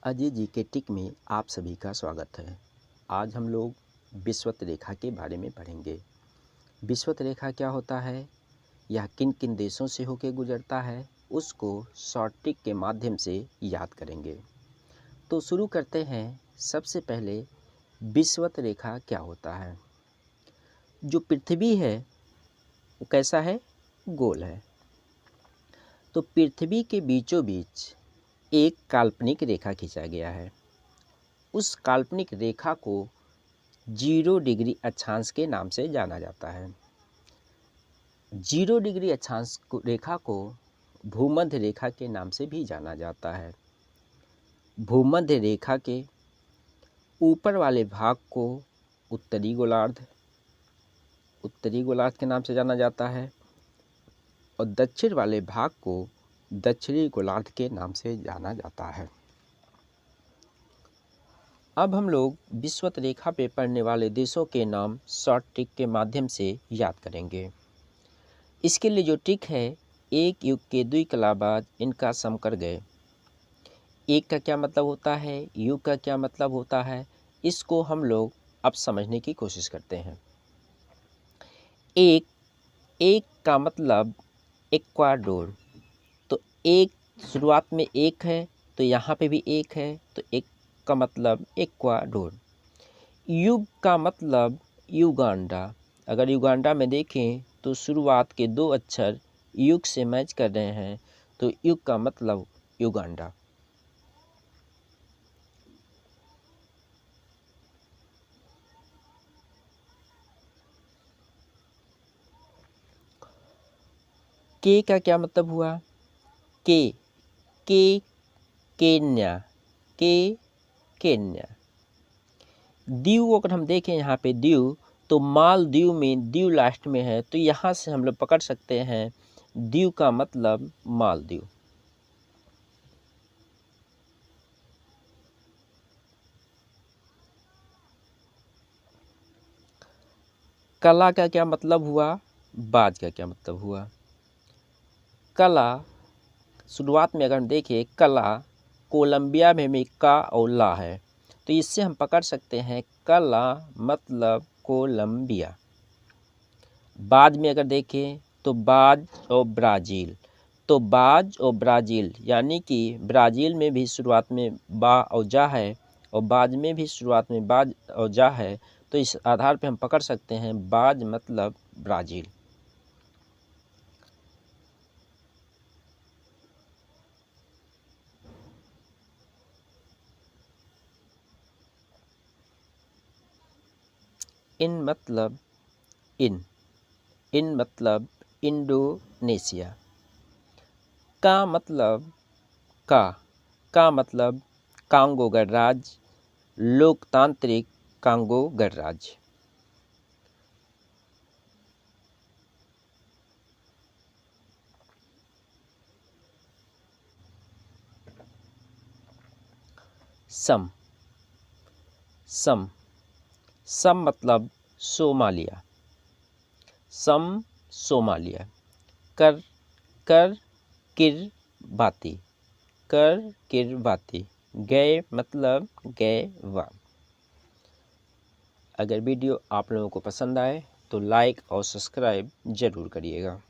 अजय जी के टिक में आप सभी का स्वागत है। आज हम लोग विषुवत रेखा के बारे में पढ़ेंगे। विषुवत रेखा क्या होता है, यह किन किन देशों से होकर गुजरता है, उसको शॉर्ट टिक के माध्यम से याद करेंगे। तो शुरू करते हैं। सबसे पहले विषुवत रेखा क्या होता है। जो पृथ्वी है वो कैसा है, गोल है। तो पृथ्वी के बीचों बीच एक काल्पनिक रेखा खींचा गया है। उस काल्पनिक रेखा को 0 डिग्री अक्षांश के नाम से जाना जाता है। 0 डिग्री अक्षांश रेखा को भूमध्य रेखा के नाम से भी जाना जाता है। भूमध्य रेखा के ऊपर वाले भाग को उत्तरी गोलार्ध के नाम से जाना जाता है और दक्षिण वाले भाग को दक्षिणी गोलार्ध के नाम से जाना जाता है। अब हम लोग विषुवत रेखा पे पड़ने वाले देशों के नाम शॉर्ट टिक के माध्यम से याद करेंगे। इसके लिए जो टिक है, एक युग के दुई कलाबाज इनका सम कर गए। एक का क्या मतलब होता है, युग का क्या मतलब होता है, इसको हम लोग अब समझने की कोशिश करते हैं। एक का मतलब इक्वाडोर। तो एक शुरुआत में एक है तो यहाँ पे भी एक है, तो एक का मतलब इक्वाडोर। युग का मतलब युगांडा। अगर युगांडा में देखें तो शुरुआत के 2 अक्षर युग से मैच कर रहे हैं, तो युग का मतलब युगांडा। के का क्या मतलब हुआ, के केन्या, केन्या। दीव अगर हम देखें यहाँ पे दीव, तो मालदीव में दीव लास्ट में है, तो यहाँ से हम लोग पकड़ सकते हैं दीव का मतलब मालदीव। कला का क्या मतलब हुआ, बाज का क्या मतलब हुआ। कला शुरुआत में अगर हम देखें, कला कोलंबिया में भी का और ला है, तो इससे हम पकड़ सकते हैं कला मतलब कोलंबिया। बाज में अगर देखें तो बाज और ब्राज़ील, तो बाज और ब्राज़ील यानी कि ब्राज़ील में भी शुरुआत में बा और जा है और बाज में भी शुरुआत में बाज और जा है, तो इस आधार पे हम पकड़ सकते हैं बाज मतलब ब्राज़ील। इन मतलब इन मतलब इंडोनेशिया। का मतलब का मतलब कांगो गणराज्य, लोकतांत्रिक कांगो गणराज्य। सम मतलब सोमालिया। सोमालिया। कर किरबाती, गए मतलब गए वा। अगर वीडियो आप लोगों को पसंद आए तो लाइक और सब्सक्राइब जरूर करिएगा।